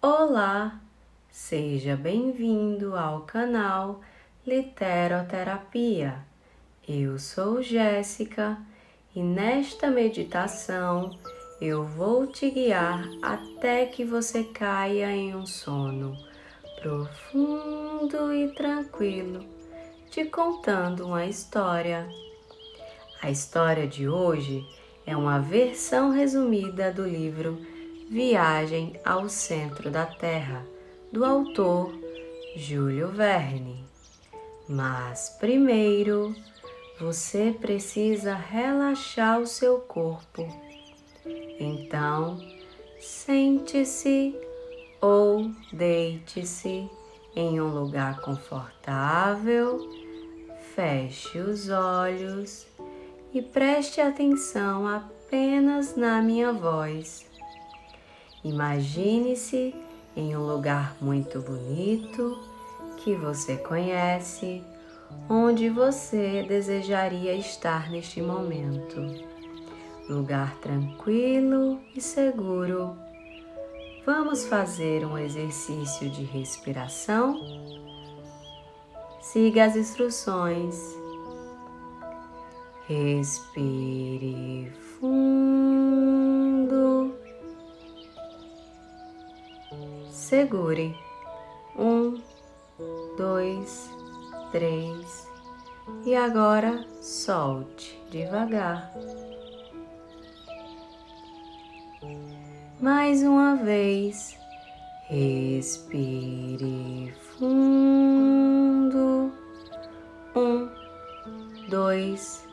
Olá, seja bem-vindo ao canal Literoterapia. Eu sou Jéssica e nesta meditação eu vou te guiar até que você caia em um sono profundo e tranquilo, te contando uma história. A história de hoje é uma versão resumida do livro Viagem ao Centro da Terra, do autor Júlio Verne. Mas primeiro, você precisa relaxar o seu corpo. Então, sente-se ou deite-se em um lugar confortável, feche os olhos e preste atenção apenas na minha voz. Imagine-se em um lugar muito bonito que você conhece, onde você desejaria estar neste momento. Lugar tranquilo e seguro. Vamos fazer um exercício de respiração? Siga as instruções. Respire fundo. Segure. 1, 2, 3. E agora solte devagar. Mais uma vez. Respire fundo. 1, 2,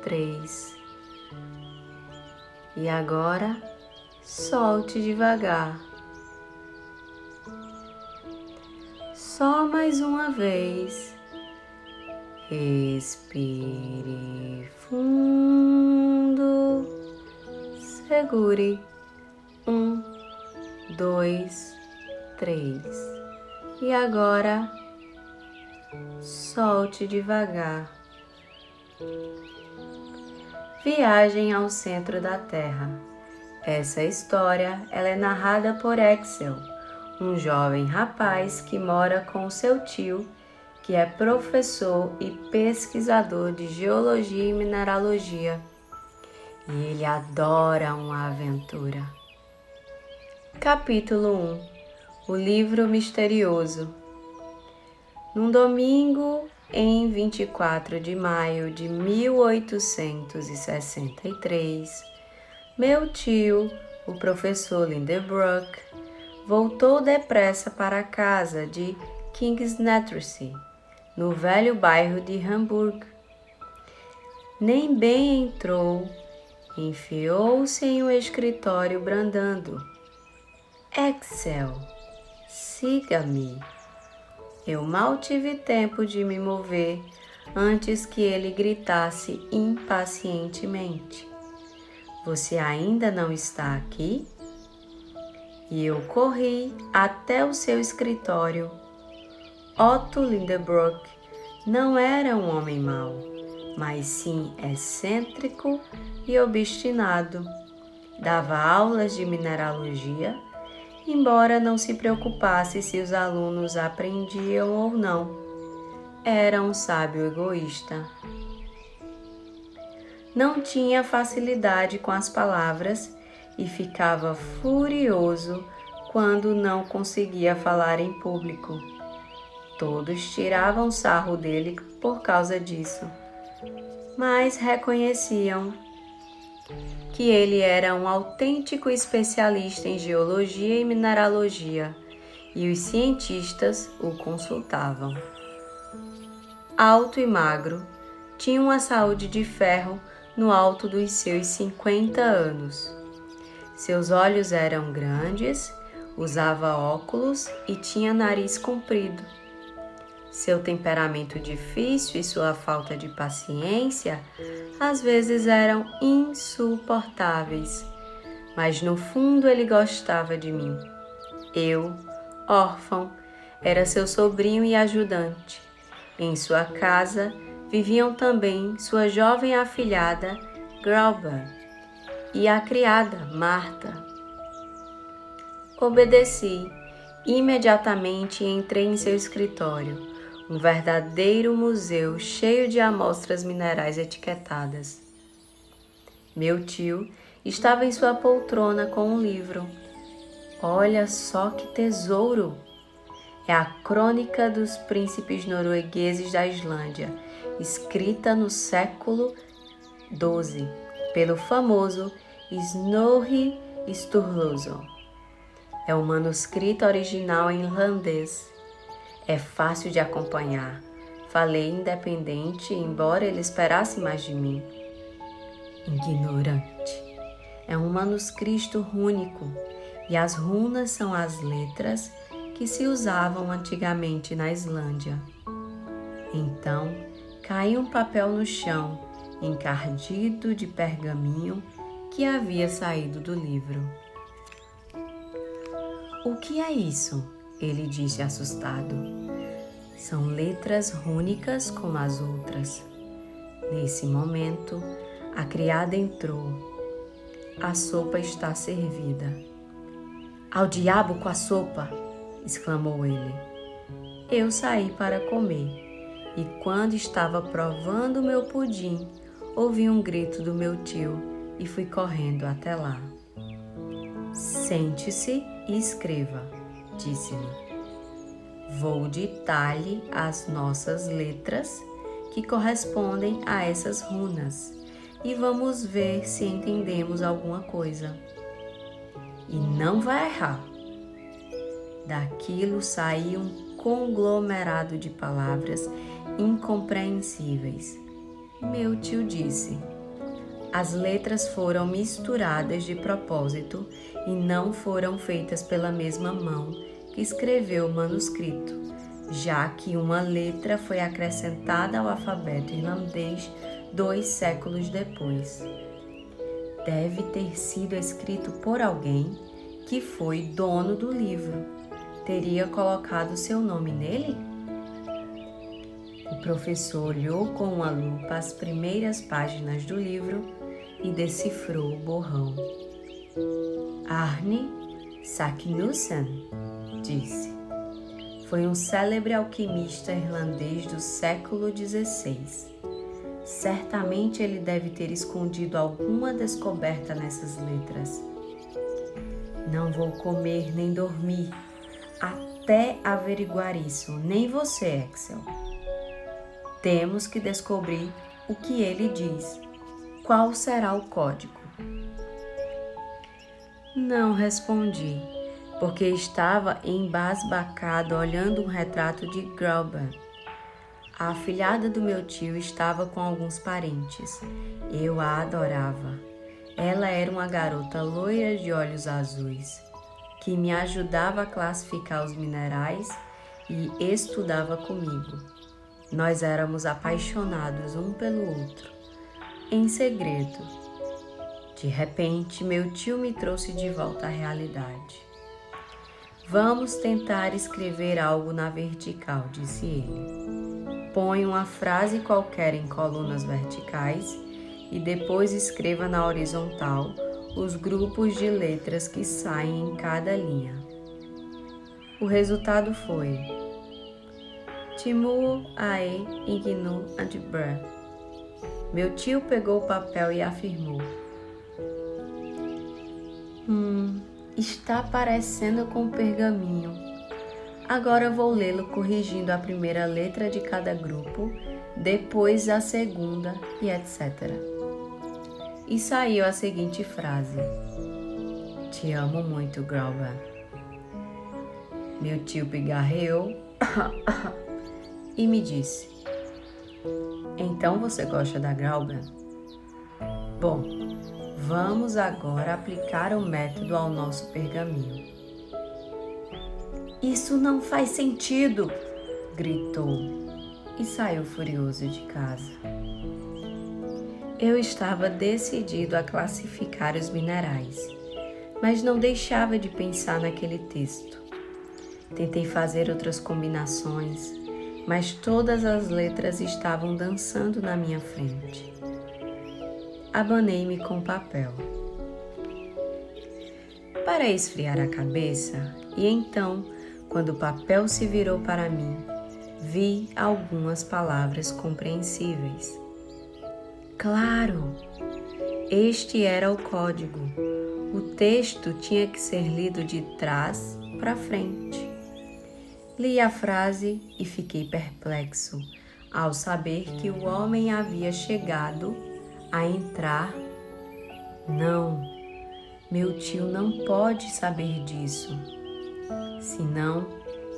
3. E agora solte devagar. Só mais uma vez. Respire fundo. Segure. 1, 2, 3. E agora solte devagar. Viagem ao Centro da Terra. Essa história ela é narrada por Axel, um jovem rapaz que mora com seu tio, que é professor e pesquisador de geologia e mineralogia. E ele adora uma aventura. Capítulo 1. O livro misterioso. Num domingo, em 24 de maio de 1863, meu tio, o professor Lindenbrook, voltou depressa para a casa de Kingsnettersea, no velho bairro de Hamburgo. Nem bem entrou, enfiou-se em um escritório bradando: Axel, siga-me. Eu mal tive tempo de me mover antes que ele gritasse impacientemente: Você ainda não está aqui? E eu corri até o seu escritório. Otto Lindenbrook não era um homem mau, mas sim excêntrico e obstinado. Dava aulas de mineralogia, embora não se preocupasse se os alunos aprendiam ou não. Era um sábio egoísta. Não tinha facilidade com as palavras e ficava furioso quando não conseguia falar em público. Todos tiravam sarro dele por causa disso, mas reconheciam que ele era um autêntico especialista em geologia e mineralogia, e os cientistas o consultavam. Alto e magro, tinha uma saúde de ferro no alto dos seus 50 anos. Seus olhos eram grandes, usava óculos e tinha nariz comprido. Seu temperamento difícil e sua falta de paciência às vezes eram insuportáveis, mas no fundo ele gostava de mim. Eu, órfão, era seu sobrinho e ajudante. Em sua casa viviam também sua jovem afilhada, Grauber, e a criada, Marta. Obedeci Imediatamente entrei em seu escritório, um verdadeiro museu cheio de amostras minerais etiquetadas. Meu tio estava em sua poltrona com um livro. Olha só que tesouro! É a Crônica dos Príncipes Noruegueses da Islândia, escrita no século XII pelo famoso Snorri Sturluson. É um manuscrito original em irlandês. É fácil de acompanhar. Falei independente, embora ele esperasse mais de mim. Ignorante. É um manuscrito rúnico e as runas são as letras que se usavam antigamente na Islândia. Então, caiu um papel no chão, encardido de pergaminho que havia saído do livro. O que é isso? Ele disse assustado. São letras rúnicas como as outras. Nesse momento, a criada entrou. A sopa está servida. Ao diabo com a sopa! Exclamou ele. Eu saí para comer e quando estava provando meu pudim, ouvi um grito do meu tio e fui correndo até lá. Sente-se e escreva, disse-me. Vou ditar-lhe as nossas letras que correspondem a essas runas e vamos ver se entendemos alguma coisa. E não vai errar. Daquilo saiu um conglomerado de palavras incompreensíveis. Meu tio disse: as letras foram misturadas de propósito e não foram feitas pela mesma mão que escreveu o manuscrito, já que uma letra foi acrescentada ao alfabeto irlandês 2 séculos depois. Deve ter sido escrito por alguém que foi dono do livro. Teria colocado seu nome nele? O professor olhou com uma lupa as primeiras páginas do livro e decifrou o borrão. Arne Saknussemm, disse. Foi um célebre alquimista irlandês do século XVI. Certamente ele deve ter escondido alguma descoberta nessas letras. Não vou comer nem dormir até averiguar isso, nem você, Axel. Temos que descobrir o que ele diz. Qual será o código? Não respondi, porque estava embasbacado olhando um retrato de Grauben. A afilhada do meu tio estava com alguns parentes. Eu a adorava. Ela era uma garota loira de olhos azuis, que me ajudava a classificar os minerais e estudava comigo. Nós éramos apaixonados um pelo outro, em segredo. De repente, meu tio me trouxe de volta à realidade. Vamos tentar escrever algo na vertical, disse ele. Põe uma frase qualquer em colunas verticais e depois escreva na horizontal os grupos de letras que saem em cada linha. O resultado foi Timur, Ae, Ignu, Antibra. Meu tio pegou o papel e afirmou: está parecendo com pergaminho. Agora vou lê-lo corrigindo a primeira letra de cada grupo, depois a segunda e etc. E saiu a seguinte frase: Te amo muito, Grauben. Meu tio pigarreou e me disse: Então você gosta da Grauben? Bom, vamos agora aplicar o método ao nosso pergaminho. Isso não faz sentido! Gritou e saiu furioso de casa. Eu estava decidido a classificar os minerais, mas não deixava de pensar naquele texto. Tentei fazer outras combinações, mas todas as letras estavam dançando na minha frente. Abanei-me com o papel. Para esfriar a cabeça, e então Quando o papel se virou para mim, vi algumas palavras compreensíveis. Claro! Este era o código. O texto tinha que ser lido de trás para frente. Li a frase e fiquei perplexo ao saber que o homem havia chegado a entrar. Não, meu tio não pode saber disso. Senão,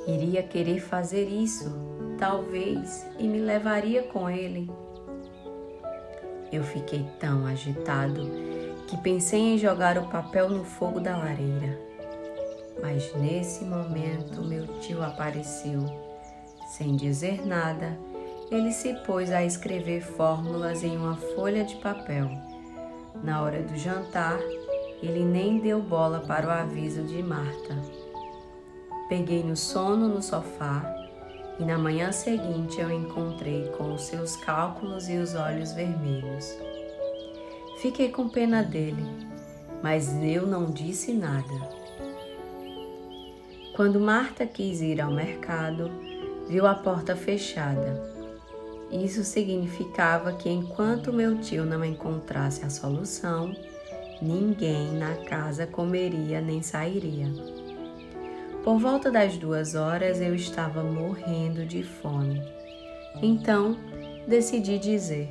iria querer fazer isso, talvez, e me levaria com ele. Eu fiquei tão agitado que pensei em jogar o papel no fogo da lareira. Mas nesse momento meu tio apareceu. Sem dizer nada, ele se pôs a escrever fórmulas em uma folha de papel. Na hora do jantar, ele nem deu bola para o aviso de Marta. Peguei no sono no sofá e na manhã seguinte eu encontrei com os seus cálculos e os olhos vermelhos. Fiquei com pena dele, mas eu não disse nada. Quando Marta quis ir ao mercado, viu a porta fechada. Isso significava que enquanto meu tio não encontrasse a solução, ninguém na casa comeria nem sairia. Por volta das 2 horas eu estava morrendo de fome. Então decidi dizer: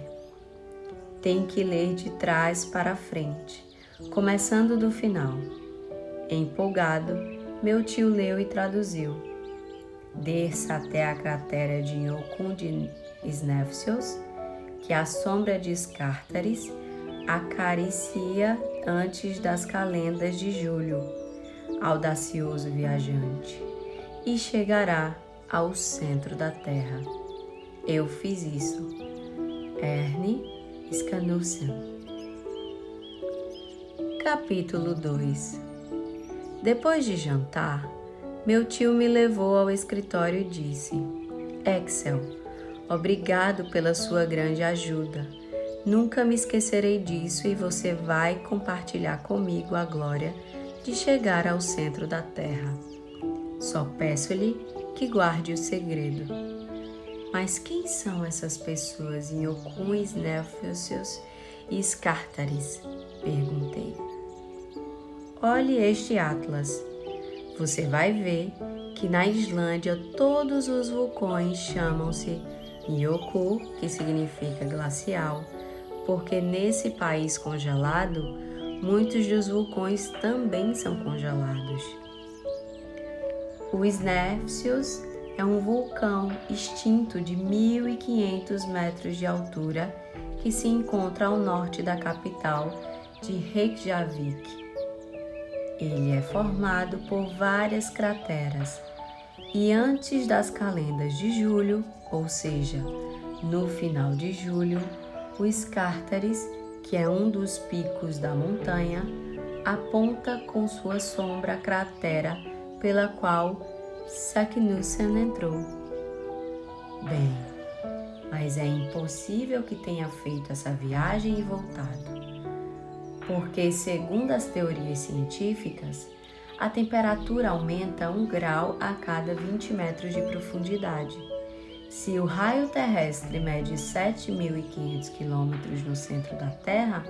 tem que ler de trás para frente, começando do final. Empolgado, meu tio leu e traduziu: desça até a cratera de Yokun de Snefcios, que a sombra de Escártares acaricia antes das calendas de julho, audacioso viajante, e chegará ao centro da terra. Eu fiz isso. Erne Skannussen. Capítulo 2. Depois de jantar, meu tio me levou ao escritório e disse: Axel, obrigado pela sua grande ajuda. Nunca me esquecerei disso e você vai compartilhar comigo a glória de chegar ao centro da terra. Só peço-lhe que guarde o segredo. Mas quem são essas pessoas em Yokun, Snefcios e Escártares? Perguntei. Olhe este atlas. Você vai ver que na Islândia todos os vulcões chamam-se Yoku, que significa glacial, porque nesse país congelado, muitos dos vulcões também são congelados. O Snefcios é um vulcão extinto de 1.500 metros de altura que se encontra ao norte da capital de Reykjavik. Ele é formado por várias crateras e antes das calendas de julho, ou seja, no final de julho, o Escártares, que é um dos picos da montanha, aponta com sua sombra a cratera pela qual Saknussemm entrou. Bem, mas é impossível que tenha feito essa viagem e voltado, porque, segundo as teorias científicas, a temperatura aumenta 1 grau a cada 20 metros de profundidade. Se o raio terrestre mede 7.500 quilômetros no centro da Terra,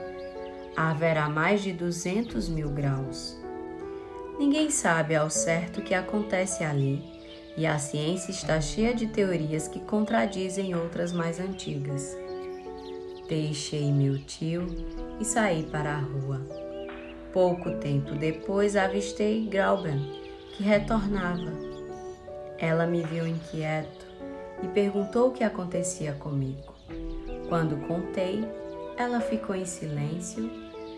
haverá mais de 200 mil graus. Ninguém sabe ao certo o que acontece ali, e a ciência está cheia de teorias que contradizem outras mais antigas. Deixei meu tio e saí para a rua. Pouco tempo depois avistei Grauben, que retornava. Ela me viu inquieto e perguntou o que acontecia comigo. Quando contei, ela ficou em silêncio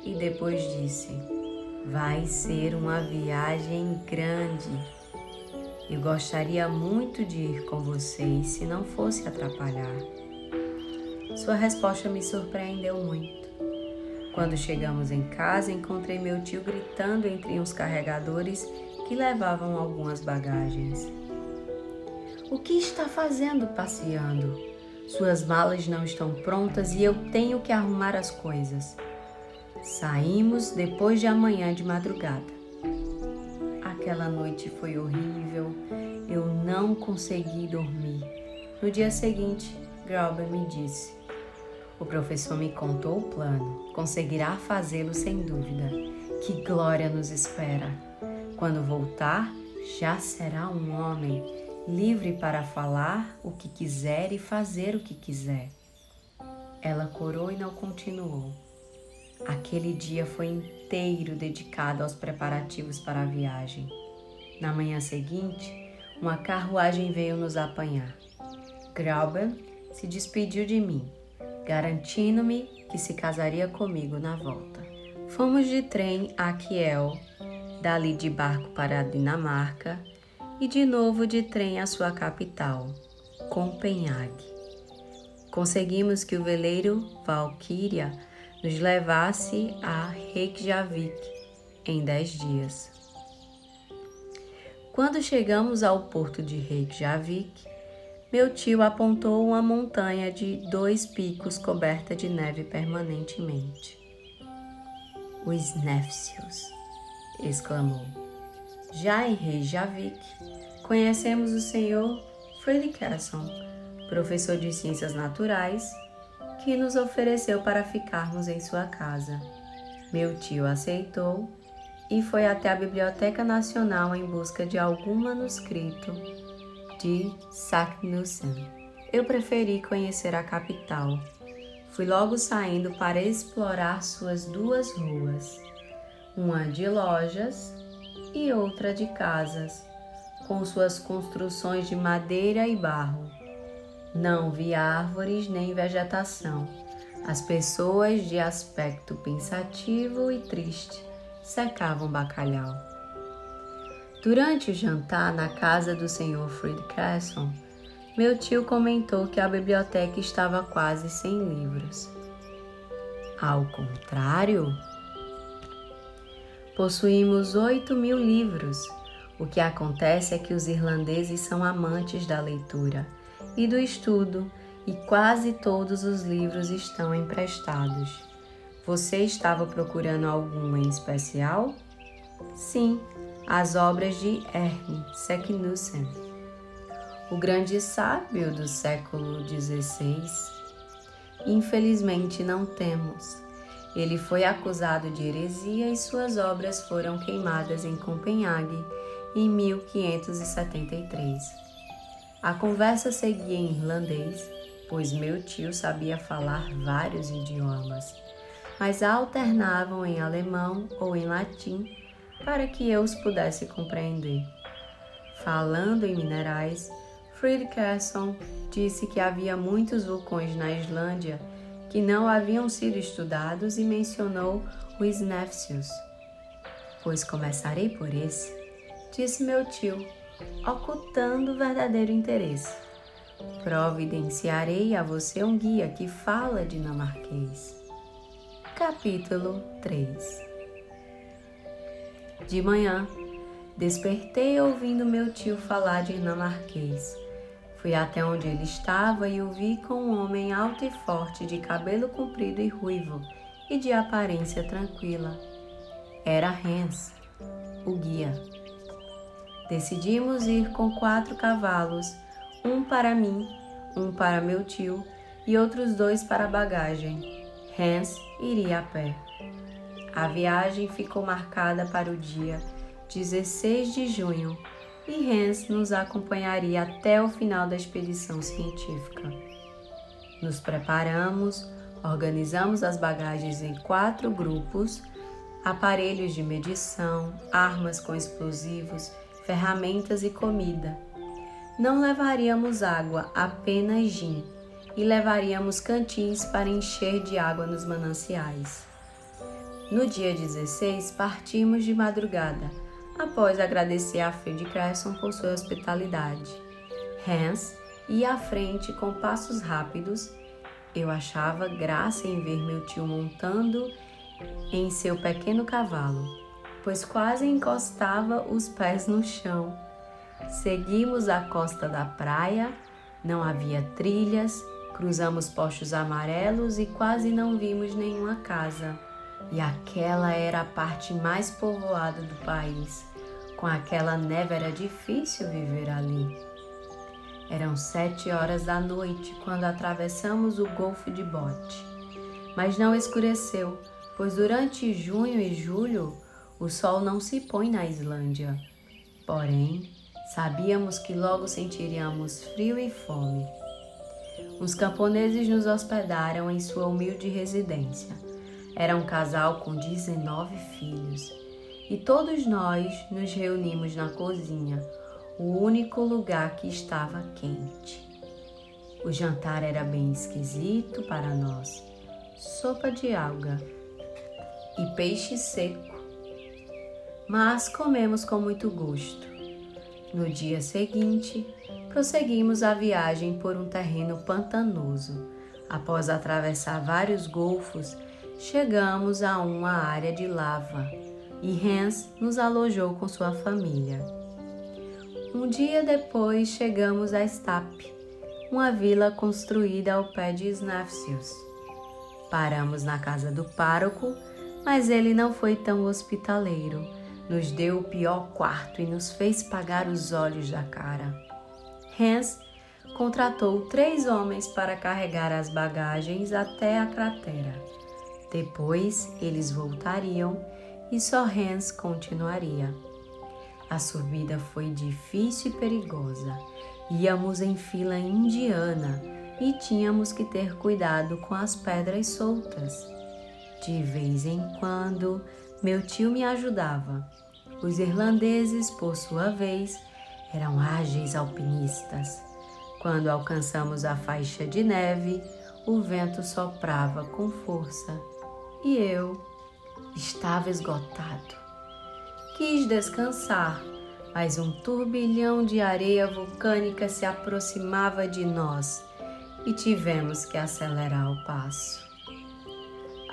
e depois disse: vai ser uma viagem grande. Eu gostaria muito de ir com vocês se não fosse atrapalhar. Sua resposta me surpreendeu muito. Quando chegamos em casa, encontrei meu tio gritando entre uns carregadores que levavam algumas bagagens. O que está fazendo passeando? Suas malas não estão prontas e eu tenho que arrumar as coisas. Saímos depois de amanhã de madrugada. A Aquela noite foi horrível, eu não consegui dormir. No dia seguinte, Grauber me disse: o professor me contou o plano, conseguirá fazê-lo sem dúvida. Que glória nos espera! Quando voltar, já será um homem, livre para falar o que quiser e fazer o que quiser. Ela corou e não continuou. Aquele dia foi inteiro dedicado aos preparativos para a viagem. Na manhã seguinte, uma carruagem veio nos apanhar. Grauber se despediu de mim, garantindo-me que se casaria comigo na volta. Fomos de trem a Kiel, dali de barco para a Dinamarca e de novo de trem à sua capital, Copenhague. Conseguimos que o veleiro Valkyria nos levasse a Reykjavik em 10 dias. Quando chegamos ao porto de Reykjavik, meu tio apontou uma montanha de 2 picos coberta de neve permanentemente. Os Snæfellsjökull, exclamou. Já em Reykjavik, conhecemos o Sr. Fridriksson, professor de Ciências Naturais, que nos ofereceu para ficarmos em sua casa. Meu tio aceitou e foi até a Biblioteca Nacional em busca de algum manuscrito de Saknussemm. Eu preferi conhecer a capital. Fui logo saindo para explorar suas 2 ruas, uma de lojas e outra de casas, com suas construções de madeira e barro. Não vi árvores nem vegetação. As pessoas, de aspecto pensativo e triste, secavam bacalhau. Durante o jantar na casa do Sr. Fridriksson, meu tio comentou que a biblioteca estava quase sem livros. Ao contrário, possuímos 8.000 livros. O que acontece é que os irlandeses são amantes da leitura e do estudo, e quase todos os livros estão emprestados. Você estava procurando algum em especial? Sim, as obras de Erling Saknussemm, o grande sábio do século XVI. Infelizmente não temos. Ele foi acusado de heresia e suas obras foram queimadas em Copenhague em 1573. A conversa seguia em irlandês, pois meu tio sabia falar vários idiomas, mas alternavam em alemão ou em latim para que eu os pudesse compreender. Falando em minerais, Fridriksson disse que havia muitos vulcões na Islândia que não haviam sido estudados e mencionou o Snæfellsjökull. Pois começarei por esse, disse meu tio, ocultando verdadeiro interesse. Providenciarei a você um guia que fala dinamarquês. Capítulo 3. De manhã, despertei ouvindo meu tio falar dinamarquês. Fui até onde ele estava e o vi com um homem alto e forte, de cabelo comprido e ruivo, e de aparência tranquila. Era Hans, o guia. Decidimos ir com 4 cavalos, um para mim, um para meu tio e outros 2 para a bagagem. Hans iria a pé. A viagem ficou marcada para o dia 16 de junho e Hans nos acompanharia até o final da expedição científica. Nos preparamos, organizamos as bagagens em 4 grupos, aparelhos de medição, armas com explosivos, ferramentas e comida. Não levaríamos água, apenas gin, e levaríamos cantins para encher de água nos mananciais. No dia 16, partimos de madrugada, após agradecer a Fridriksson por sua hospitalidade. Hans ia à frente com passos rápidos. Eu achava graça em ver meu tio montando em seu pequeno cavalo, pois quase encostava os pés no chão. Seguimos a costa da praia, não havia trilhas, cruzamos postos amarelos e quase não vimos nenhuma casa. E aquela era a parte mais povoada do país. Com aquela neve era difícil viver ali. Eram 7 horas da noite quando atravessamos o Golfo de Bote. Mas não escureceu, pois durante junho e julho o sol não se põe na Islândia. Porém, sabíamos que logo sentiríamos frio e fome. Os camponeses nos hospedaram em sua humilde residência. Era um casal com 19 filhos. E todos nós nos reunimos na cozinha, o único lugar que estava quente. O jantar era bem esquisito para nós. Sopa de alga e peixe seco. Mas comemos com muito gosto. No dia seguinte, prosseguimos a viagem por um terreno pantanoso. Após atravessar vários golfos, chegamos a uma área de lava e Hans nos alojou com sua família. Um dia depois, chegamos a Stap, uma vila construída ao pé de Snæfellsnes. Paramos na casa do pároco, mas ele não foi tão hospitaleiro. Nos deu o pior quarto e nos fez pagar os olhos da cara. Hans contratou 3 homens para carregar as bagagens até a cratera. Depois eles voltariam e só Hans continuaria. A subida foi difícil e perigosa. Íamos em fila indiana e tínhamos que ter cuidado com as pedras soltas. De vez em quando, meu tio me ajudava. Os irlandeses, por sua vez, eram ágeis alpinistas. Quando alcançamos a faixa de neve, o vento soprava com força e eu estava esgotado. Quis descansar, mas um turbilhão de areia vulcânica se aproximava de nós e tivemos que acelerar o passo.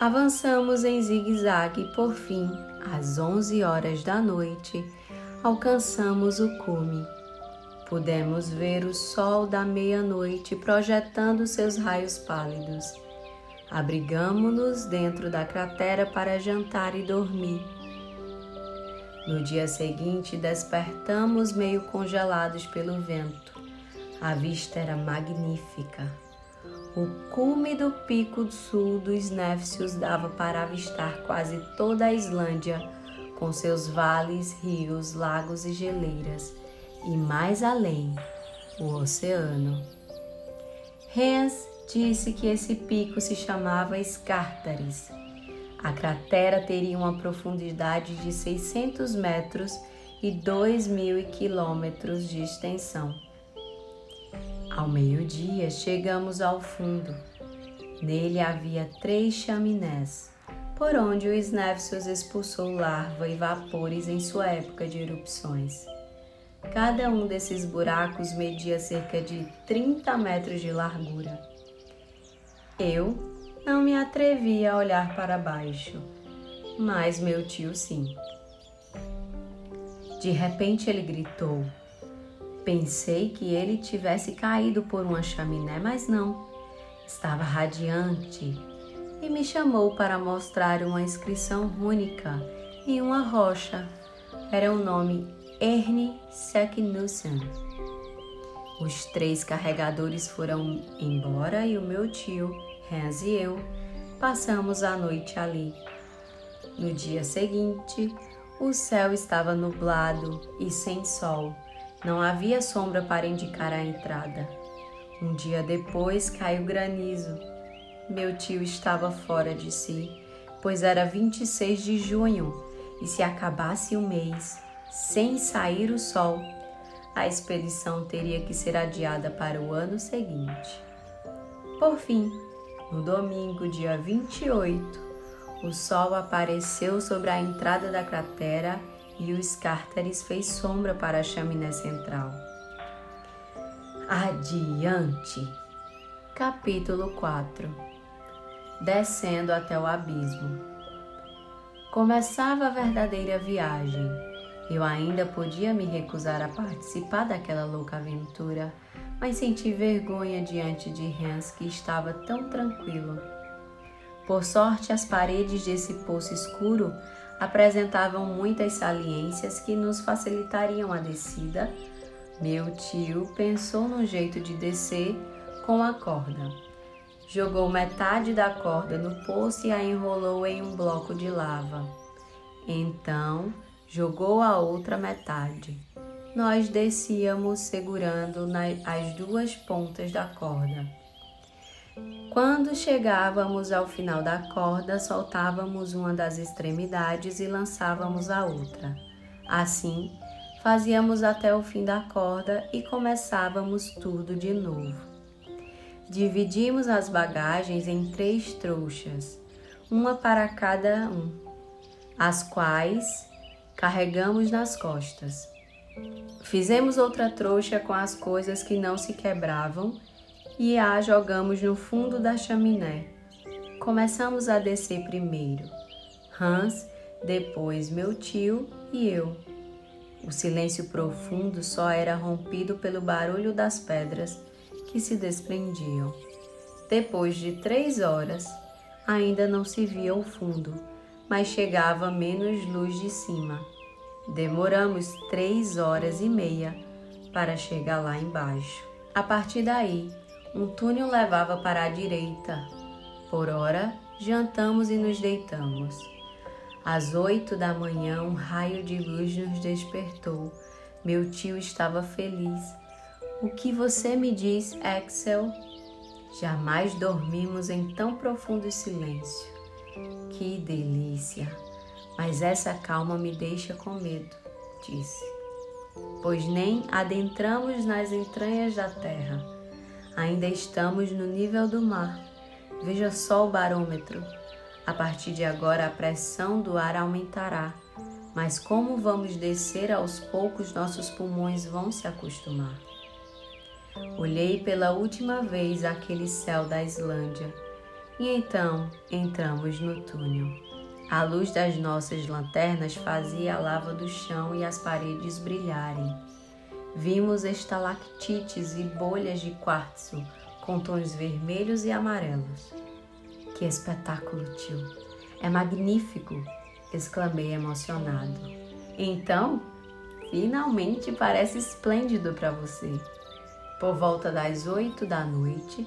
Avançamos em zigue-zague e, por fim, às 11 horas da noite, alcançamos o cume. Pudemos ver o sol da meia-noite projetando seus raios pálidos. Abrigamo-nos dentro da cratera para jantar e dormir. No dia seguinte, despertamos meio congelados pelo vento. A vista era magnífica. O cume do pico sul dos Snæfellsnes dava para avistar quase toda a Islândia, com seus vales, rios, lagos e geleiras, e mais além, o oceano. Hans disse que esse pico se chamava Skartaris. A cratera teria uma profundidade de 600 metros e 2.000 quilômetros de extensão. Ao meio-dia, chegamos ao fundo. Nele havia 3 chaminés, por onde o Snæfellsnes expulsou larva e vapores em sua época de erupções. Cada um desses buracos media cerca de 30 metros de largura. Eu não me atrevi a olhar para baixo, mas meu tio sim. De repente ele gritou. Pensei que ele tivesse caído por uma chaminé, mas não. Estava radiante e me chamou para mostrar uma inscrição rúnica em uma rocha. Era o nome Erne Seknussen. Os 3 carregadores foram embora e o meu tio, Hans e eu, passamos a noite ali. No dia seguinte, o céu estava nublado e sem sol. Não havia sombra para indicar a entrada. Um dia depois caiu granizo. Meu tio estava fora de si, pois era 26 de junho e se acabasse o mês, sem sair o sol, a expedição teria que ser adiada para o ano seguinte. Por fim, no domingo, dia 28, o sol apareceu sobre a entrada da cratera e o Skartaris fez sombra para a chaminé central. Adiante! Capítulo 4. Descendo até o abismo. Começava a verdadeira viagem. Eu ainda podia me recusar a participar daquela louca aventura, mas senti vergonha diante de Hans, que estava tão tranquilo. Por sorte, as paredes desse poço escuro apresentavam muitas saliências que nos facilitariam a descida, meu tio pensou num jeito de descer com a corda. Jogou metade da corda no poço e a enrolou em um bloco de lava. Então, jogou a outra metade. Nós descíamos segurando as duas pontas da corda. Quando chegávamos ao final da corda, soltávamos uma das extremidades e lançávamos a outra. Assim, fazíamos até o fim da corda e começávamos tudo de novo. Dividimos as bagagens em 3 trouxas, uma para cada um, as quais carregamos nas costas. Fizemos outra trouxa com as coisas que não se quebravam e a jogamos no fundo da chaminé. Começamos a descer primeiro, Hans, depois meu tio e eu. O silêncio profundo só era rompido pelo barulho das pedras que se desprendiam. Depois de 3 horas, ainda não se via o fundo, mas chegava menos luz de cima. Demoramos 3 horas e meia para chegar lá embaixo. A partir daí, um túnel levava para a direita. Por hora, jantamos e nos deitamos. Às 8 da manhã, um raio de luz nos despertou. Meu tio estava feliz. O que você me diz, Axel? Jamais dormimos em tão profundo silêncio. Que delícia! Mas essa calma me deixa com medo, disse. Pois nem adentramos nas entranhas da terra. Ainda estamos no nível do mar. Veja só o barômetro. A partir de agora a pressão do ar aumentará. Mas como vamos descer aos poucos, nossos pulmões vão se acostumar. Olhei pela última vez aquele céu da Islândia. E então entramos no túnel. A luz das nossas lanternas fazia a lava do chão e as paredes brilharem. Vimos estalactites e bolhas de quartzo com tons vermelhos e amarelos. Que espetáculo, tio! É magnífico! Exclamei emocionado. Então, finalmente parece esplêndido para você. Por volta das 8 da noite,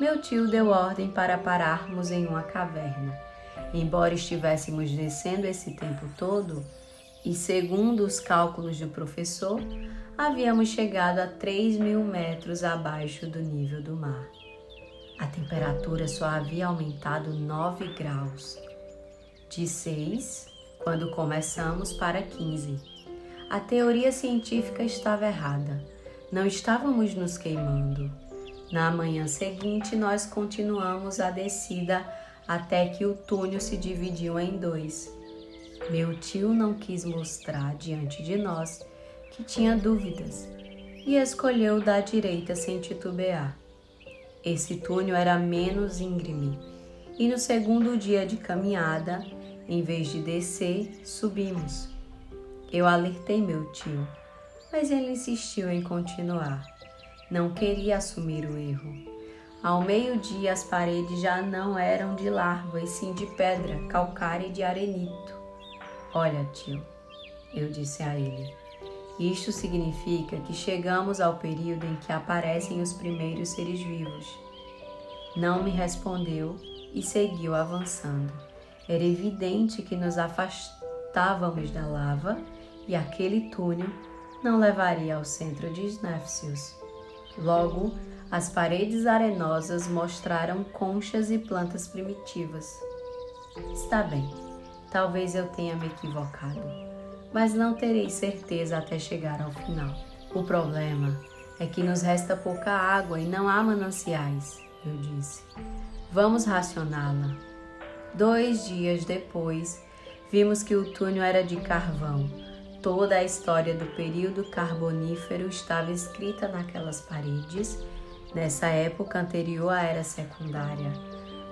meu tio deu ordem para pararmos em uma caverna. Embora estivéssemos descendo esse tempo todo, e segundo os cálculos do professor, havíamos chegado a 3.000 metros abaixo do nível do mar. A temperatura só havia aumentado 9 graus. De 6, quando começamos, para 15. A teoria científica estava errada. Não estávamos nos queimando. Na manhã seguinte, nós continuamos a descida até que o túnel se dividiu em 2. Meu tio não quis mostrar diante de nós que tinha dúvidas e escolheu da direita sem titubear. Esse túnel era menos íngreme e no segundo dia de caminhada, em vez de descer, subimos. Eu alertei meu tio, mas ele insistiu em continuar. Não queria assumir o erro. Ao meio-dia, as paredes já não eram de larva, e sim de pedra, calcária e de arenito. Olha, tio, eu disse a ele, isto significa que chegamos ao período em que aparecem os primeiros seres vivos. Não me respondeu e seguiu avançando. Era evidente que nos afastávamos da lava e aquele túnel não levaria ao centro de Snefcius. Logo, as paredes arenosas mostraram conchas e plantas primitivas. Está bem, talvez eu tenha me equivocado, mas não terei certeza até chegar ao final. O problema é que nos resta pouca água e não há mananciais, eu disse. Vamos racioná-la. 2 dias depois, vimos que o túnel era de carvão. Toda a história do período carbonífero estava escrita naquelas paredes. Nessa época anterior à era secundária,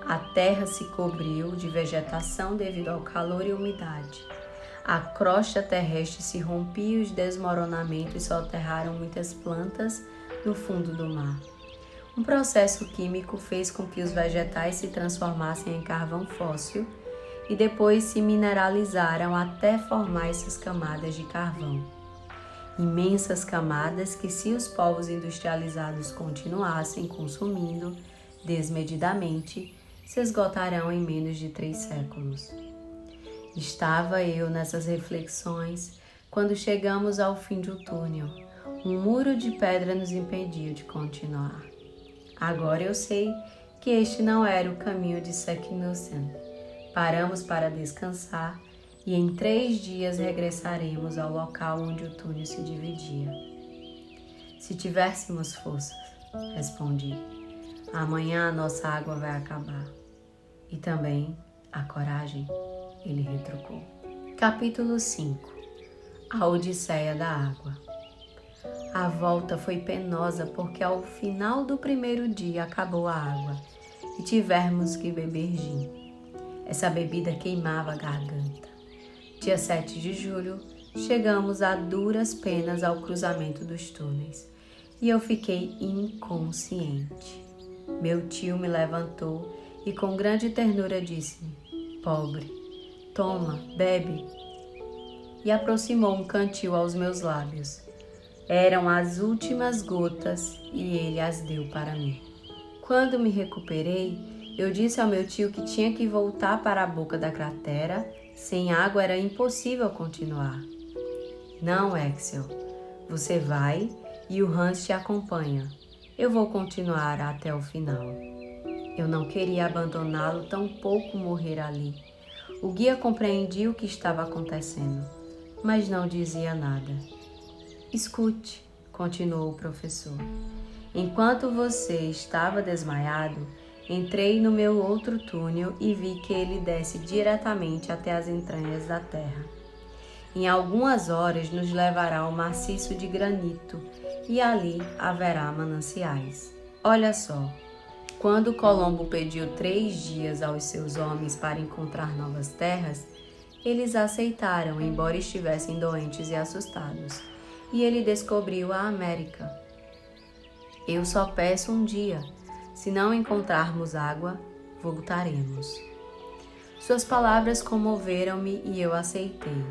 a terra se cobriu de vegetação devido ao calor e umidade. A crosta terrestre se rompia e os desmoronamentos soterraram muitas plantas no fundo do mar. Um processo químico fez com que os vegetais se transformassem em carvão fóssil e depois se mineralizaram até formar essas camadas de carvão. Imensas camadas que, se os povos industrializados continuassem consumindo desmedidamente, se esgotarão em menos de 3 séculos. Estava eu nessas reflexões quando chegamos ao fim do túnel. Um muro de pedra nos impedia de continuar. Agora eu sei que este não era o caminho de Saknussemm. Paramos para descansar e em 3 dias regressaremos ao local onde o túnel se dividia. Se tivéssemos forças, respondi, amanhã a nossa água vai acabar. E também a coragem, ele retrucou. Capítulo 5. A Odisseia da Água. A volta foi penosa porque ao final do primeiro dia acabou a água e tivemos que beber gin. Essa bebida queimava a garganta. Dia 7 de julho, chegamos a duras penas ao cruzamento dos túneis e eu fiquei inconsciente. Meu tio me levantou e com grande ternura disse-me, pobre, toma, bebe, e aproximou um cantil aos meus lábios. Eram as últimas gotas e ele as deu para mim. Quando me recuperei, eu disse ao meu tio que tinha que voltar para a boca da cratera. Sem água era impossível continuar. Não, Axel, você vai e o Hans te acompanha. Eu vou continuar até o final. Eu não queria abandoná-lo, tampouco morrer ali. O guia compreendia o que estava acontecendo, mas não dizia nada. Escute, continuou o professor. Enquanto você estava desmaiado, entrei no meu outro túnel e vi que ele desce diretamente até as entranhas da terra. Em algumas horas nos levará ao maciço de granito e ali haverá mananciais. Olha só, quando Colombo pediu 3 dias aos seus homens para encontrar novas terras, eles aceitaram, embora estivessem doentes e assustados, e ele descobriu a América. Eu só peço um dia. Se não encontrarmos água, voltaremos. Suas palavras comoveram-me e eu aceitei.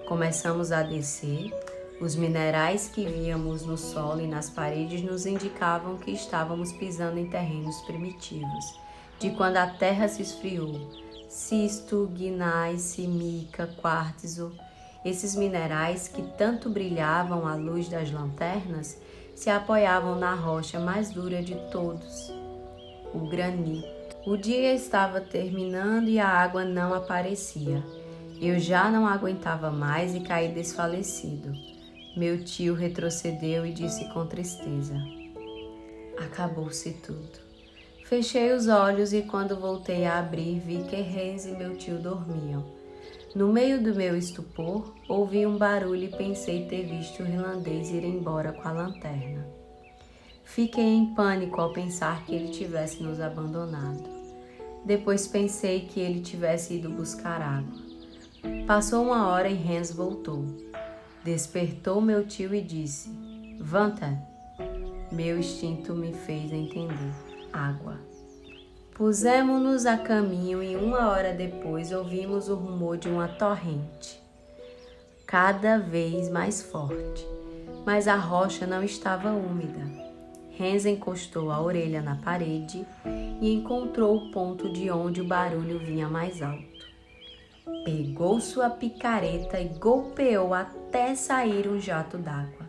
Começamos a descer. Os minerais que víamos no solo e nas paredes nos indicavam que estávamos pisando em terrenos primitivos, de quando a terra se esfriou. Cisto, gneiss, mica, quartzo. Esses minerais que tanto brilhavam à luz das lanternas se apoiavam na rocha mais dura de todos, o granito. O dia estava terminando e a água não aparecia. Eu já não aguentava mais e caí desfalecido. Meu tio retrocedeu e disse com tristeza, acabou-se tudo. Fechei os olhos e quando voltei a abrir, vi que Hans e meu tio dormiam. No meio do meu estupor, ouvi um barulho e pensei ter visto o irlandês ir embora com a lanterna. Fiquei em pânico ao pensar que ele tivesse nos abandonado. Depois pensei que ele tivesse ido buscar água. Passou 1 hora e Hans voltou. Despertou meu tio e disse, Vanta. Meu instinto me fez entender. Água. Pusemo-nos a caminho e 1 hora depois ouvimos o rumor de uma torrente, cada vez mais forte, mas a rocha não estava úmida. Hans encostou a orelha na parede e encontrou o ponto de onde o barulho vinha mais alto. Pegou sua picareta e golpeou até sair um jato d'água.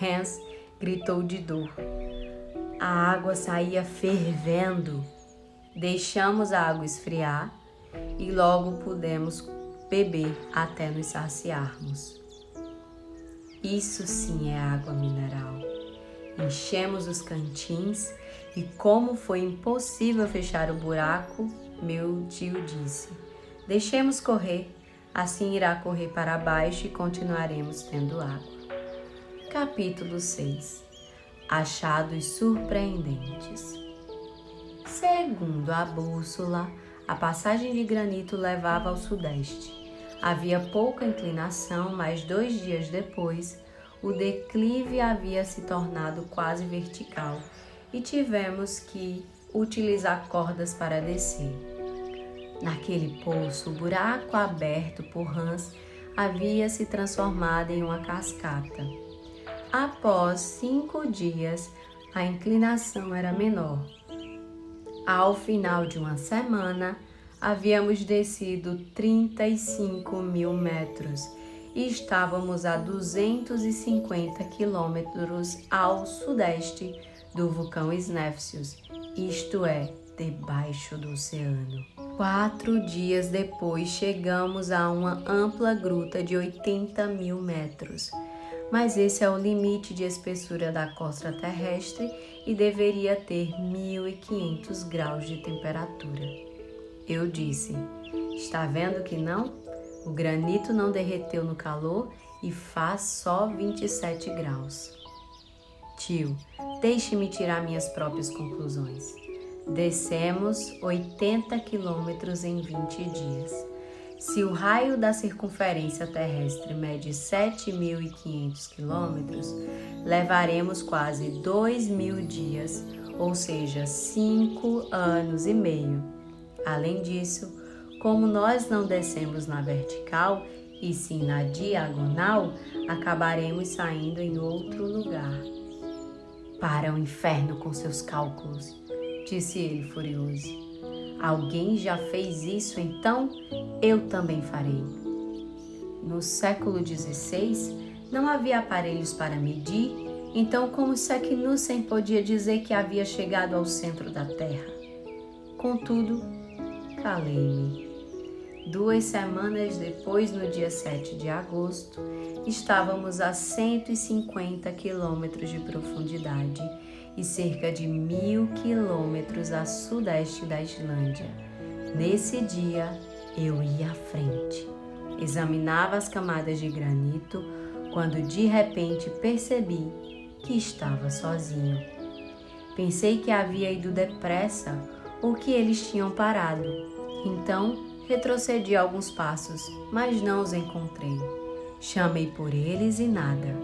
Hans gritou de dor. A água saía fervendo. Deixamos a água esfriar e logo pudemos beber até nos saciarmos. Isso sim é água mineral. Enchemos os cantins e como foi impossível fechar o buraco, meu tio disse, deixemos correr, assim irá correr para baixo e continuaremos tendo água. Capítulo 6. Achados surpreendentes. Segundo a bússola, a passagem de granito levava ao sudeste. Havia pouca inclinação, mas 2 dias depois, o declive havia se tornado quase vertical e tivemos que utilizar cordas para descer. Naquele poço, o buraco aberto por Hans havia se transformado em uma cascata. Após 5 dias, a inclinação era menor. Ao final de uma semana, havíamos descido 35.000 metros e estávamos a 250 quilômetros ao sudeste do vulcão Snefcius, isto é, debaixo do oceano. 4 dias depois, chegamos a uma ampla gruta de 80.000 metros. Mas esse é o limite de espessura da crosta terrestre e deveria ter 1.500 graus de temperatura. Eu disse, está vendo que não? O granito não derreteu no calor e faz só 27 graus. Tio, deixe-me tirar minhas próprias conclusões. Descemos 80 quilômetros em 20 dias. Se o raio da circunferência terrestre mede 7.500 quilômetros, levaremos quase 2.000 dias, ou seja, 5 anos e meio. Além disso, como nós não descemos na vertical, e sim na diagonal, acabaremos saindo em outro lugar. Para o inferno com seus cálculos, disse ele furioso. Alguém já fez isso, então eu também farei. No século XVI, não havia aparelhos para medir, então como Saknussemm podia dizer que havia chegado ao centro da Terra? Contudo, calei-me. 2 semanas depois, no dia 7 de agosto, estávamos a 150 quilômetros de profundidade e cerca de 1.000 quilômetros a sudeste da Islândia. Nesse dia, eu ia à frente. Examinava as camadas de granito quando de repente percebi que estava sozinho. Pensei que havia ido depressa ou que eles tinham parado. Então, retrocedi alguns passos, mas não os encontrei. Chamei por eles e nada.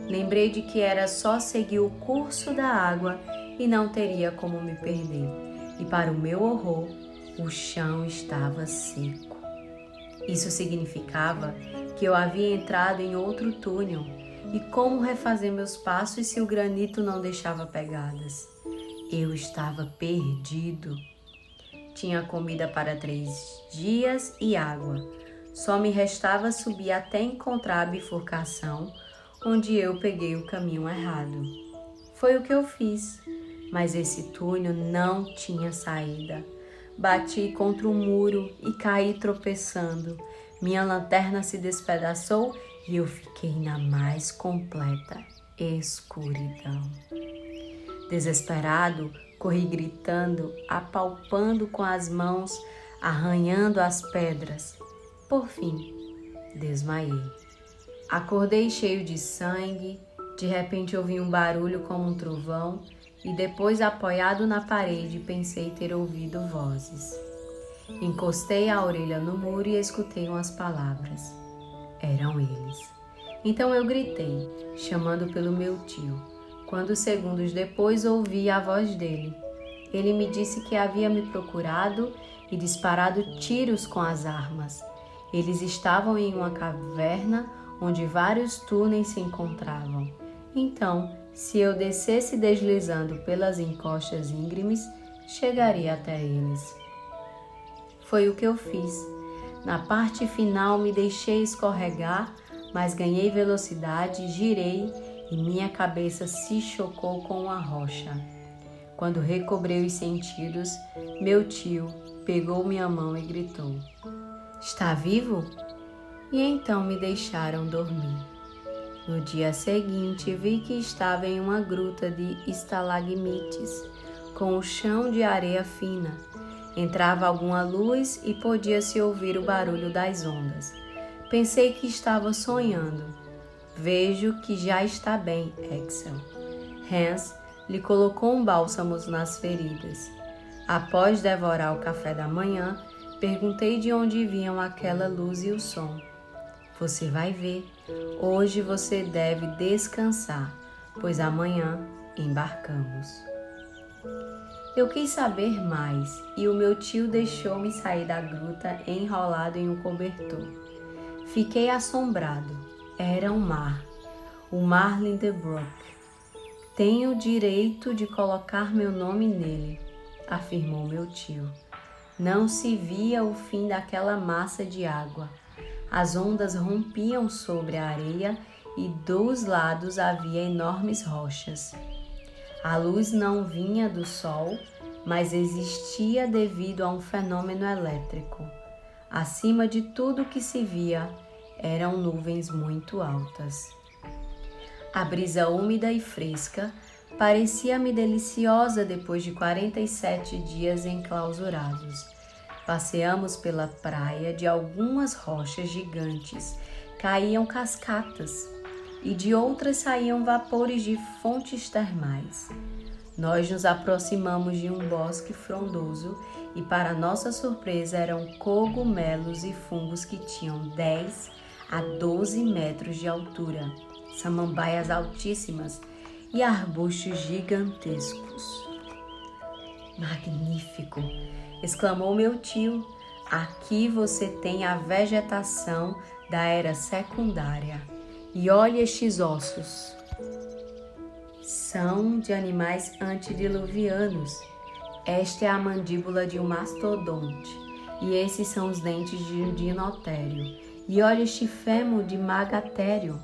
Lembrei de que era só seguir o curso da água e não teria como me perder. E para o meu horror, o chão estava seco. Isso significava que eu havia entrado em outro túnel. E como refazer meus passos se o granito não deixava pegadas? Eu estava perdido. Tinha comida para 3 dias e água. Só me restava subir até encontrar a bifurcação, onde eu peguei o caminho errado. Foi o que eu fiz, mas esse túnel não tinha saída. Bati contra o muro e caí tropeçando. Minha lanterna se despedaçou e eu fiquei na mais completa escuridão. Desesperado, corri gritando, apalpando com as mãos, arranhando as pedras. Por fim, desmaiei. Acordei cheio de sangue, de repente ouvi um barulho como um trovão e depois, apoiado na parede, pensei ter ouvido vozes. Encostei a orelha no muro e escutei umas palavras. Eram eles. Então eu gritei, chamando pelo meu tio. Quando segundos depois ouvi a voz dele. Ele me disse que havia me procurado e disparado tiros com as armas. Eles estavam em uma caverna onde vários túneis se encontravam. Então, se eu descesse deslizando pelas encostas íngremes, chegaria até eles. Foi o que eu fiz. Na parte final me deixei escorregar, mas ganhei velocidade, girei e minha cabeça se chocou com uma rocha. Quando recobrei os sentidos, meu tio pegou minha mão e gritou: "Está vivo?" E então me deixaram dormir. No dia seguinte, vi que estava em uma gruta de estalagmites, com o chão de areia fina. Entrava alguma luz e podia-se ouvir o barulho das ondas. Pensei que estava sonhando. Vejo que já está bem, Axel. Hans lhe colocou um bálsamo nas feridas. Após devorar o café da manhã, perguntei de onde vinham aquela luz e o som. Você vai ver. Hoje você deve descansar, pois amanhã embarcamos. Eu quis saber mais e o meu tio deixou-me sair da gruta enrolado em um cobertor. Fiquei assombrado. Era um mar. O mar Lindenbrook. Tenho o direito de colocar meu nome nele, afirmou meu tio. Não se via o fim daquela massa de água. As ondas rompiam sobre a areia e dos lados havia enormes rochas. A luz não vinha do sol, mas existia devido a um fenômeno elétrico. Acima de tudo que se via, eram nuvens muito altas. A brisa úmida e fresca parecia-me deliciosa depois de 47 dias enclausurados. Passeamos pela praia, de algumas rochas gigantes caíam cascatas e de outras saíam vapores de fontes termais. Nós nos aproximamos de um bosque frondoso e, para nossa surpresa, eram cogumelos e fungos que tinham 10 a 12 metros de altura, samambaias altíssimas e arbustos gigantescos. Magnífico! Exclamou meu tio. Aqui você tem a vegetação da era secundária. E olhe estes ossos. São de animais antediluvianos. Esta é a mandíbula de um mastodonte. E esses são os dentes de um dinotério. E olha este fêmur de magatério.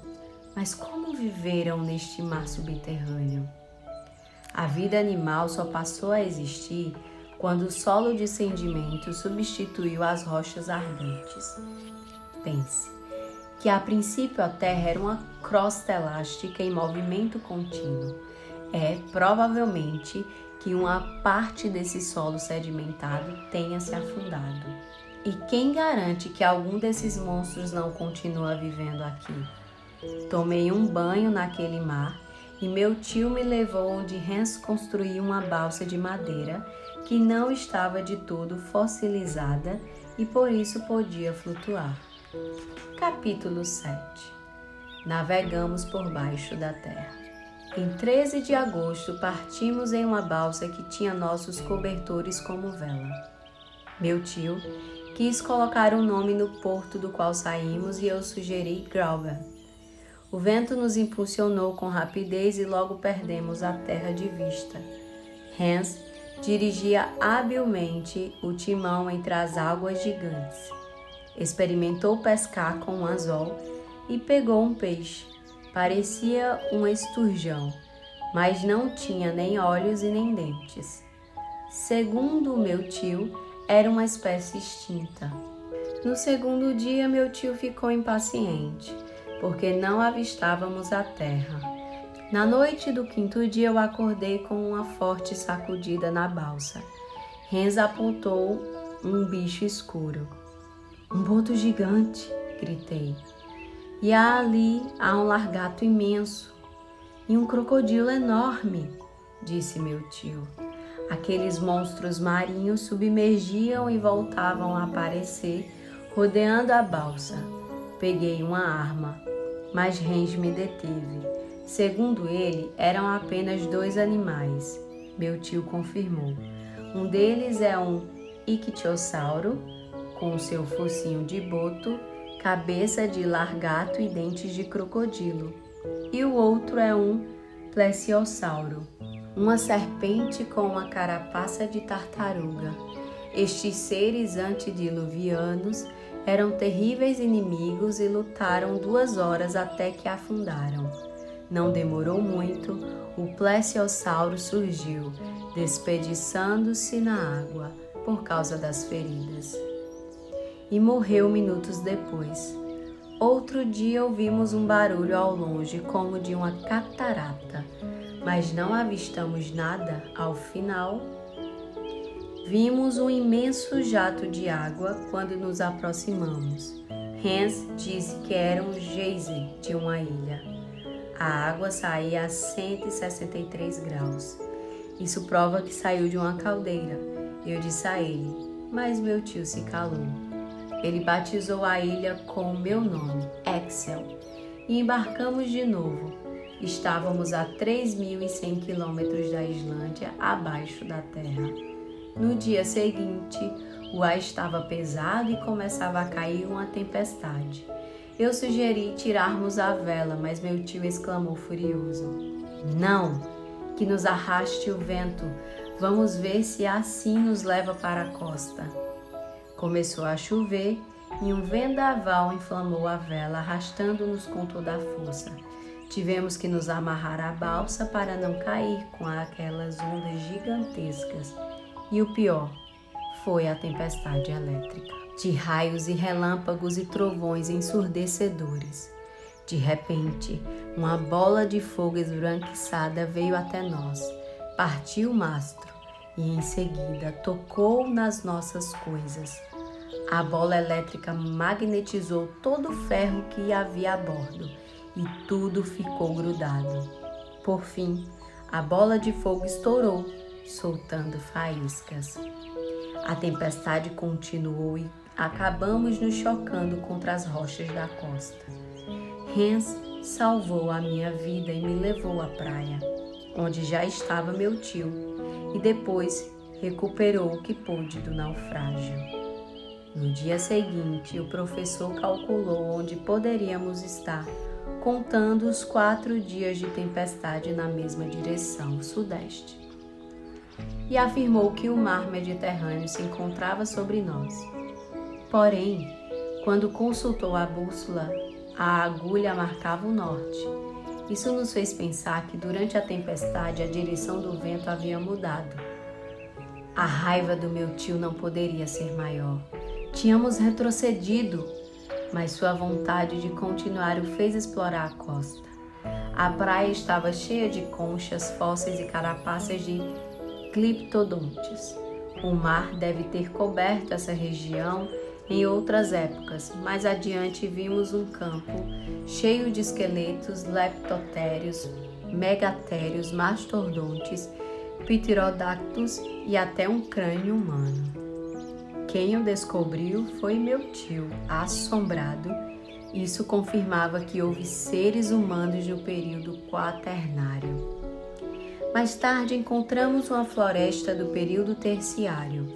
Mas como viveram neste mar subterrâneo? A vida animal só passou a existir quando o solo de sedimento substituiu as rochas ardentes. Pense que a princípio a Terra era uma crosta elástica em movimento contínuo. É provavelmente que uma parte desse solo sedimentado tenha se afundado. E quem garante que algum desses monstros não continua vivendo aqui? Tomei um banho naquele mar e meu tio me levou onde Hans construiu uma balsa de madeira que não estava de todo fossilizada e por isso podia flutuar. Capítulo 7. Navegamos por baixo da terra. Em 13 de agosto partimos em uma balsa que tinha nossos cobertores como vela. Meu tio quis colocar um nome no porto do qual saímos e eu sugeri Grauben. O vento nos impulsionou com rapidez e logo perdemos a terra de vista. Hans dirigia habilmente o timão entre as águas gigantes. Experimentou pescar com um anzol e pegou um peixe. Parecia um esturjão, mas não tinha nem olhos e nem dentes. Segundo o meu tio, era uma espécie extinta. No segundo dia, meu tio ficou impaciente, porque não avistávamos a terra. Na noite do quinto dia, eu acordei com uma forte sacudida na balsa. Hans apontou um bicho escuro. Um boto gigante, gritei. E ali há um largato imenso e um crocodilo enorme, disse meu tio. Aqueles monstros marinhos submergiam e voltavam a aparecer, rodeando a balsa. Peguei uma arma, mas Hans me deteve. Segundo ele, eram apenas 2 animais. Meu tio confirmou. Um deles é um ictiossauro, com seu focinho de boto, cabeça de largato e dentes de crocodilo. E o outro é um plesiosauro, uma serpente com uma carapaça de tartaruga. Estes seres antediluvianos eram terríveis inimigos e lutaram 2 horas até que afundaram. Não demorou muito, o plesiosauro surgiu, despediçando-se na água por causa das feridas. E morreu minutos depois. Outro dia ouvimos um barulho ao longe como de uma catarata, mas não avistamos nada. Ao final, vimos um imenso jato de água quando nos aproximamos. Hans disse que era um geyser de uma ilha. A água saía a 163 graus. Isso prova que saiu de uma caldeira. Eu disse a ele, mas meu tio se calou. Ele batizou a ilha com o meu nome, Axel, e embarcamos de novo. Estávamos a 3.100 quilômetros da Islândia, abaixo da terra. No dia seguinte, o ar estava pesado e começava a cair uma tempestade. Eu sugeri tirarmos a vela, mas meu tio exclamou furioso: "Não, que nos arraste o vento. Vamos ver se assim nos leva para a costa." Começou a chover e um vendaval inflamou a vela, arrastando-nos com toda a força. Tivemos que nos amarrar à balsa para não cair com aquelas ondas gigantescas. E o pior foi a tempestade elétrica, de raios e relâmpagos e trovões ensurdecedores. De repente, uma bola de fogo esbranquiçada veio até nós, partiu o mastro e em seguida tocou nas nossas coisas. A bola elétrica magnetizou todo o ferro que havia a bordo e tudo ficou grudado. Por fim, a bola de fogo estourou, soltando faíscas. A tempestade continuou e acabamos nos chocando contra as rochas da costa. Hans salvou a minha vida e me levou à praia, onde já estava meu tio, e depois recuperou o que pôde do naufrágio. No dia seguinte, o professor calculou onde poderíamos estar, contando os 4 dias de tempestade na mesma direção, sudeste, e afirmou que o mar Mediterrâneo se encontrava sobre nós. Porém, quando consultou a bússola, a agulha marcava o norte. Isso nos fez pensar que durante a tempestade a direção do vento havia mudado. A raiva do meu tio não poderia ser maior. Tínhamos retrocedido, mas sua vontade de continuar o fez explorar a costa. A praia estava cheia de conchas, fósseis e carapaças de cliptodontes. O mar deve ter coberto essa região em outras épocas. Mais adiante vimos um campo cheio de esqueletos, leptotérios, megatérios, mastodontes, pterodactos e até um crânio humano. Quem o descobriu foi meu tio, assombrado. Isso confirmava que houve seres humanos no período quaternário. Mais tarde encontramos uma floresta do período terciário,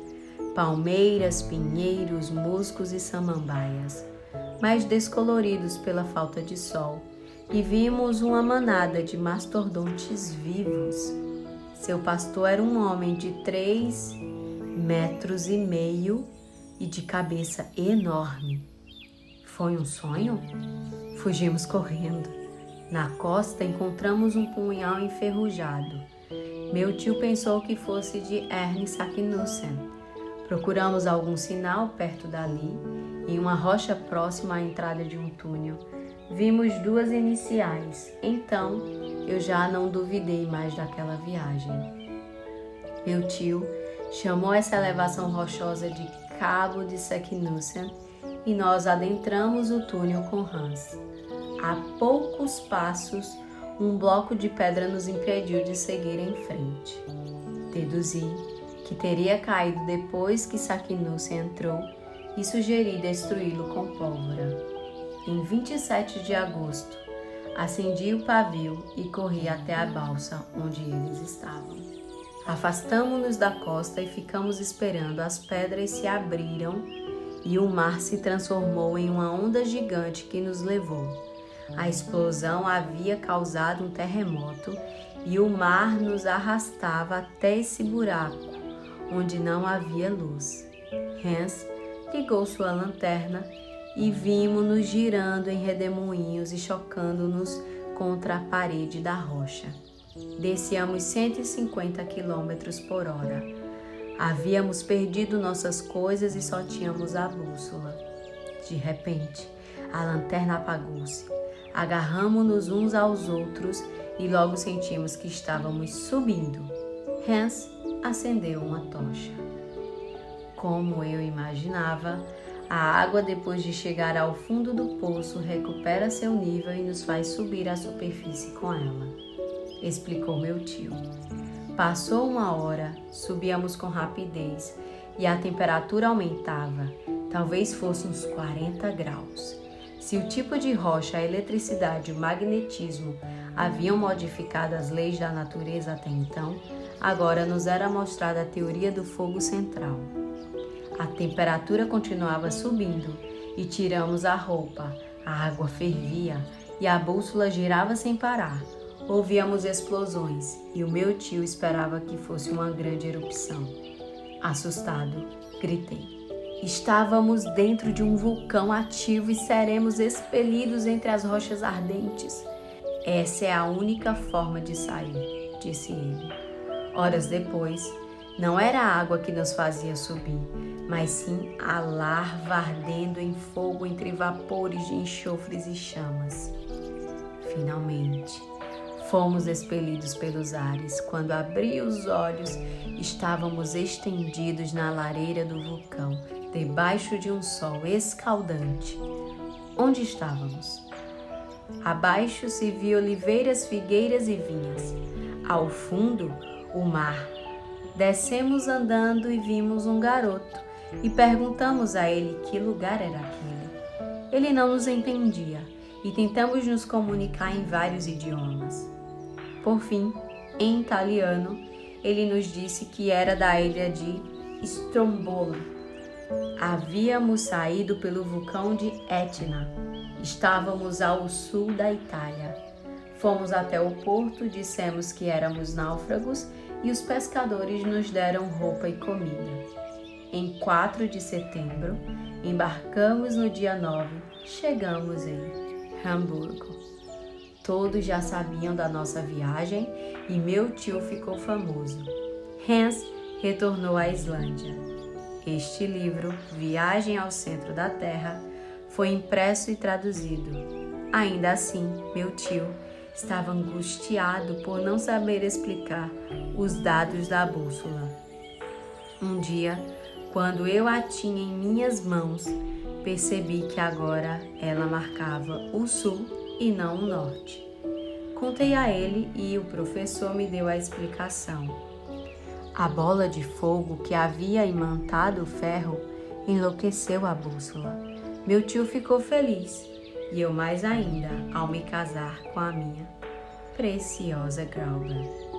palmeiras, pinheiros, musgos e samambaias, mais descoloridos pela falta de sol, e vimos uma manada de mastodontes vivos. Seu pastor era um homem de 3,5 metros e de cabeça enorme. Foi um sonho? Fugimos correndo. Na costa encontramos um punhal enferrujado. Meu tio pensou que fosse de Ernie Saknussemm. Procuramos algum sinal perto dali. Em uma rocha próxima à entrada de um túnel, vimos 2 iniciais. Então, eu já não duvidei mais daquela viagem. Meu tio chamou essa elevação rochosa de Cabo de Saknussemm e nós adentramos o túnel com Hans. A poucos passos, um bloco de pedra nos impediu de seguir em frente. Deduzi que teria caído depois que Saknussemm entrou e sugeri destruí-lo com pólvora. Em 27 de agosto, acendi o pavio e corri até a balsa onde eles estavam. Afastamo-nos da costa e ficamos esperando. As pedras se abriram e o mar se transformou em uma onda gigante que nos levou. A explosão havia causado um terremoto e o mar nos arrastava até esse buraco, onde não havia luz. Hans ligou sua lanterna e vimos-nos girando em redemoinhos e chocando-nos contra a parede da rocha. Desciamos 150 km por hora. Havíamos perdido nossas coisas e só tínhamos a bússola. De repente, a lanterna apagou-se. Agarramo-nos uns aos outros e logo sentimos que estávamos subindo. Hans acendeu uma tocha. Como eu imaginava, a água, depois de chegar ao fundo do poço, recupera seu nível e nos faz subir à superfície com ela, explicou meu tio. Passou 1 hora, subíamos com rapidez e a temperatura aumentava, talvez fosse uns 40 graus. Se o tipo de rocha, a eletricidade e o magnetismo haviam modificado as leis da natureza até então, agora nos era mostrada a teoria do fogo central. A temperatura continuava subindo e tiramos a roupa, a água fervia e a bússola girava sem parar. Ouvíamos explosões e o meu tio esperava que fosse uma grande erupção. Assustado, gritei. Estávamos dentro de um vulcão ativo e seremos expelidos entre as rochas ardentes. Essa é a única forma de sair, disse ele. Horas depois, não era a água que nos fazia subir, mas sim a larva ardendo em fogo entre vapores de enxofres e chamas. Finalmente, fomos expelidos pelos ares. Quando abri os olhos, estávamos estendidos na lareira do vulcão, debaixo de um sol escaldante. Onde estávamos? Abaixo se via oliveiras, figueiras e vinhas. Ao fundo, o mar. Descemos andando e vimos um garoto e perguntamos a ele que lugar era aquele. Ele não nos entendia e tentamos nos comunicar em vários idiomas. Por fim, em italiano, ele nos disse que era da ilha de Stromboli. Havíamos saído pelo vulcão de Etna. Estávamos ao sul da Itália. Fomos até o porto, dissemos que éramos náufragos e os pescadores nos deram roupa e comida. Em 4 de setembro, embarcamos no dia 9, chegamos em Hamburgo. Todos já sabiam da nossa viagem e meu tio ficou famoso. Hans retornou à Islândia. Este livro, Viagem ao Centro da Terra, foi impresso e traduzido. Ainda assim, meu tio estava angustiado por não saber explicar os dados da bússola. Um dia, quando eu a tinha em minhas mãos, percebi que agora ela marcava o sul e não o norte. Contei a ele e o professor me deu a explicação. A bola de fogo que havia imantado o ferro enlouqueceu a bússola. Meu tio ficou feliz e eu mais ainda ao me casar com a minha preciosa Grauber.